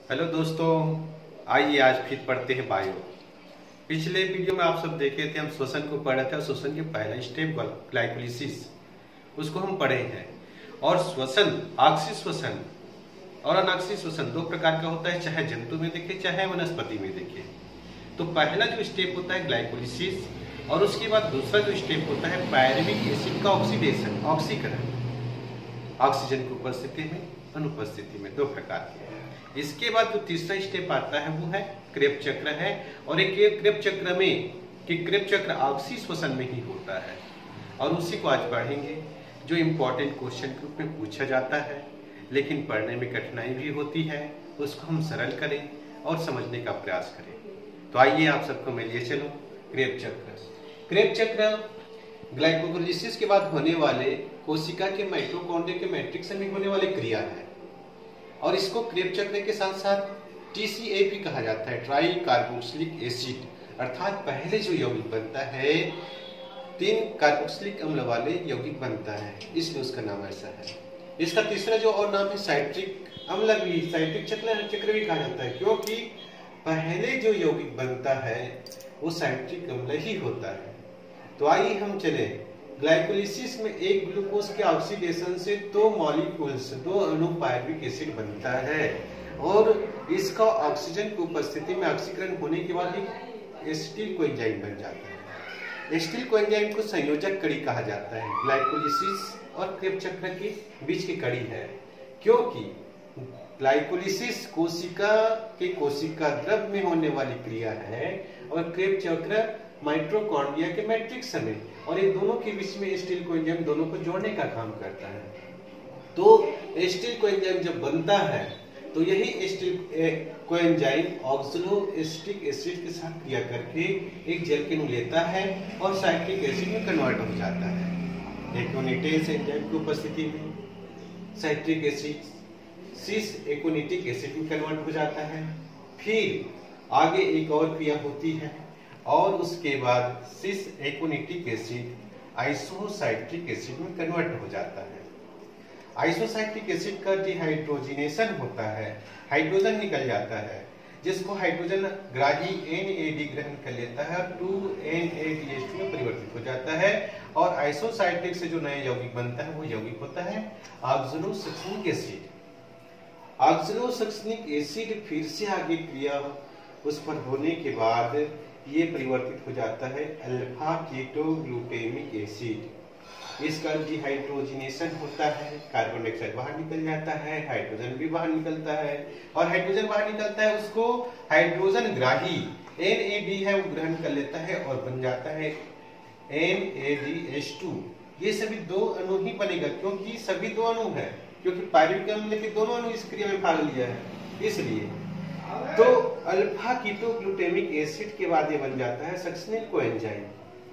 Hello दोस्तों, आइए आज फिर पढ़ते हैं बायो। पिछले वीडियो में आप सब देखे थे, हम श्वसन को पढ़ रहे थे और श्वसन के पहला स्टेप ग्लाइकोलिसिस उसको हम पढ़े हैं। और श्वसन ऑक्सी श्वसन और अनॉक्सी श्वसन दो प्रकार का होता है, चाहे जंतु में देखे चाहे वनस्पति में देखे। तो पहला जो स्टेप होता है ग्लाइकोलिसिस, और उसके बाद दूसरा जो स्टेप होता है पायरुविक एसिड का ऑक्सीडेशन, ऑक्सीकरण, ऑक्सीजन की उपस्थिति में अनुपस्थिति में, दो प्रकार के। इसके बाद जो तीसरा स्टेप आता है वो है क्रेब्स चक्र है, और एक क्रेब्स चक्र में कि क्रेब्स चक्र ऑक्सी श्वसन में ही होता है, और उसी को आज पढ़ेंगे जो इम्पोर्टेंट क्वेश्चन के रूप में पूछा जाता है, लेकिन पढ़ने में कठिनाई भी होती है। उसको हम सरल करें और समझने का प्रयास करें। तो आइए आप सबको मैं लिए चलो क्रेब्स चक्र। क्रेब्स चक्र ग्लाइकोलिसिस के बाद होने वाले कोशिका के माइटोकॉन्ड्रिया के मैट्रिक्स में होने वाली क्रिया है, और इसको क्रेब्स चक्र के साथ साथ TCA कहा जाता है, ट्राई कार्बोक्सिलिक एसिड, अर्थात पहले जो यौगिक बनता है 3 कार्बोक्सिलिक अम्ल वाले यौगिक बनता है, इसलिए उसका नाम ऐसा है। इसका तीसरा जो और नाम है साइट्रिक अम्ल भी, साइट्रिक चक्र भी कहा जाता है, क्योंकि पहले जो यौगिक बनता है वो साइट्रिक अम्ल ही होता है। तो आइए हम चले। ग्लाइकोलिसिस में एक ग्लूकोज के ऑक्सीडेशन से 2 मॉलिक्यूल्स, 2 अणु पायरुविक एसिड बनता है, और इसका ऑक्सीजन की उपस्थिति में ऑक्सीकरण होने के बाद एक एसिटिल कोएंजाइम बन जाता है। एसिटिल कोएंजाइम को संयोजक कड़ी कहा जाता है। ग्लाइकोलिसिस और क्रेब्स चक्र के बीच की कड़ी है, क्योंकि ग्लाइकोलिसिस कोशिका के कोशिका द्रव में होने वाली क्रिया है, और क्रेब्स चक्र माइटोकॉन्ड्रिया के मैट्रिक्स में, और इन दोनों के बीच में एसिटिल कोएंजाइम दोनों को जोड़ने का काम करता है। तो एसिटिल कोएंजाइम जब बनता है तो यही एसिटिल कोएंजाइम ऑक्सलो-एसिटिक एसिड के साथ क्रिया करके एक जल के अणु लेता है और साइट्रिक एसिड में कन्वर्ट हो जाता है। एकोनिटेज एंजाइम की उपस्थिति में साइट्रिक एसिड सिस एकोनिटिक एसिड में कन्वर्ट हो जाता है। फिर आगे एक और क्रिया होती है, और उसके बाद सिस एकोनिटिक एसिड आइसोसाइट्रिक एसिड में कन्वर्ट हो जाता है। आइसोसाइट्रिक एसिड का डिहाइड्रोजिनेशन होता है, हाइड्रोजन निकल जाता है, जिसको हाइड्रोजन ग्राही NAD ग्रहण कर लेता है और 2NADH2 में परिवर्तित हो जाता है, और आइसोसाइट्रिक से जो नया यौगिक बनता है वो यौगिक होता है ऑक्सलो-सक्सिनिक एसिड। ऑक्सलो-सक्सिनिक एसिड फिर से आगे क्रिया उस पर होने के बाद ये परिवर्तित हो जाता है अल्फा कीटोग्लूटामिक एसिड। इसका डिहाइड्रोजिनेशन होता है, कार्बन डाइऑक्साइड बाहर निकल जाता है, हाइड्रोजन भी बाहर निकलता है, और हाइड्रोजन बाहर निकलता है उसको हाइड्रोजन ग्राही NAD है वो ग्रहण कर लेता है और बन जाता है NADH2। ये सभी 2 अणु ही बनेगा, क्योंकि सभी 2 अणु है, क्योंकि पायरुविक अम्ल के दोनों अणु इस क्रिया में भाग लिया है, इसलिए। तो अल्फा कीटोग्लूटामिक एसिड के बाद ये बन जाता है सक्सिनिल कोएंजाइम,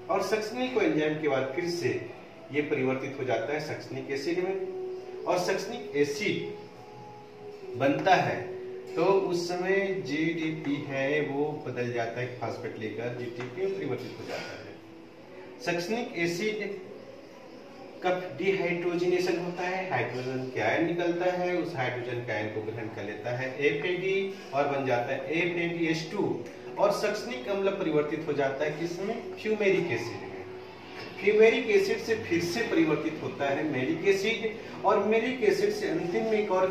और सक्सिनिल कोएंजाइम के बाद फिर से ये परिवर्तित हो जाता है सक्सिनिक एसिड में, और सक्सिनिक एसिड बनता है तो उस समय GDP है वो बदल जाता है, फास्फेट लेकर GDP में परिवर्तित हो जाता है। सक्सिनिक एसिड का डिहाइड्रोजिनेशन होता है, हाइड्रोजन के आयन निकलता है, उस हाइड्रोजन के आयन को ग्रहण कर लेता है FAD और बन जाता है FADH2, और सक्सिनिक अम्ल परिवर्तित हो जाता है किसमें? फ्यूमेरिक एसिड में। फ्यूमेरिक एसिड से फिर से परिवर्तित होता है मेरिक एसिड, और मेरिक एसिड से अंतिम में एक और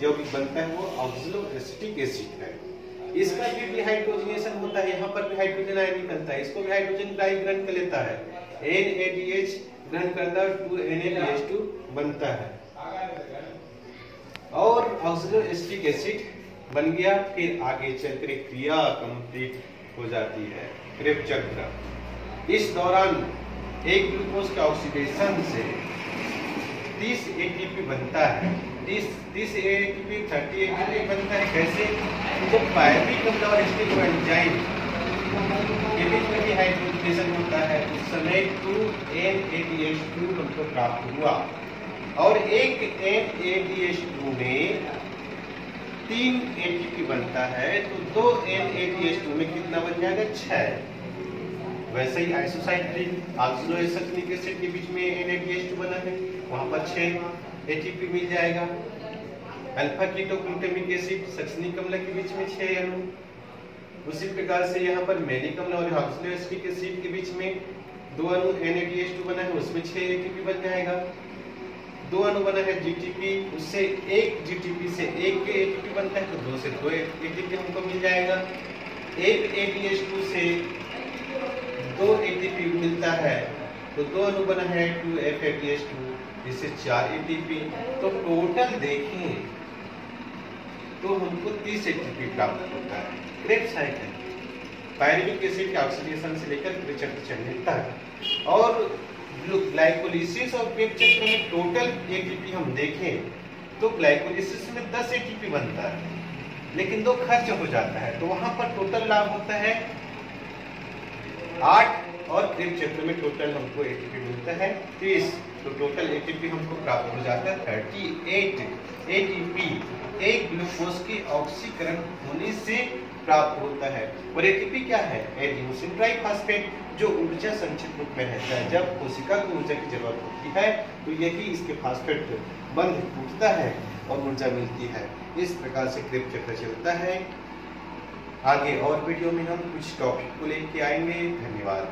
यौगिक बनता है वो ऑक्सलो-एसिटिक एसिड है। इसका भी डिहाइड्रोजिनेशन होता है, यहाँ पर भी हाइड्रोजन आयन निकलता है, इसको भी हाइड्रोजन ग्रहण कर लेता है, NADH ग्रहण करता है, 2NADH2 बनता है, और ऑक्सलो-एसिटिक एसिड बन गया। फिर आगे चलकर क्रिया कंप्लीट हो जाती है क्रेब्स चक्र। इस दौरान एक ग्लूकोज के ऑक्सीडेशन से 30 ATP बनता है, 30 ATP 30 ATP बनता है। कैसे? जब पायरुविक अम्ल और एसिटिल कोएंजाइम के बीच में डिहाइड्रोजिनेशन होता है उस समय 2NADH2 हमको प्राप्त हुआ, और एक NADH2 में 3 ATP बनता है, तो 2 NADH2 में कितना बन जाएगा? 6। वैसे ही आइसोसाइट्रिक ऑक्सलो-सक्सिनिक एसिड के बीच में NADH2 बना है, वहां पर 6 ATP मिल जाएगा। अल्फा कीटोग्लूटामिक एसिड सक्सनिक अम्ल के बीच में 6 अणु। उसी प्रकार से यहाँ पर मैलिक अम्ल और ऑक्सैलिक एसिड के बीच में 2 अणु NADH2 बना है, उसमें 6 ATP बन जाएगा। 2 अणु बना है GTP, उससे एक GTP से एक ATP बनता है, तो 2 से 2 ATP हमको मिल जाएगा। एक ADH2 से 2 ATP मिलता है, तो 2 अणु बना है 2FADH2, जिससे 4 ATP। तो टोटल देखें तो हमको 30 ATP प्राप्त होता है। क्रेब्स साइकिल पायरुविक एसिड के ऑक्सीडेशन से लेकर क्रेब्स चक्र चलने तक। और ग्लाइकोलिसिस और क्रेब्स चक्र में टोटल ATP हम देखें तो ग्लाइकोलिसिस में 10 ATP बनता है, लेकिन 2 खर्च हो जाता है, तो वहां पर टोटल लाभ होता है 8, और क्रेब्स चक्र में टोटल हमको ATP मिलता है 30। तो टोटल ATP हमको प्राप्त हो जाता है 38 ATP, एक ग्लूकोज के ऑक्सीकरण होने से प्राप्त होता है। और ATP क्या है? एडिनोसिन ट्राइफॉस्फेट, जो ऊर्जा संचित रूप में रहता है। जब कोशिका को ऊर्जा की जरूरत होती है तो यही इसके फास्फेट बंध टूटता है और ऊर्जा मिलती है। इस प्रकार से क्रेब्स चक्र चलता है। आगे और वीडियो में हम कुछ टॉपिक को लेके आएंगे। धन्यवाद।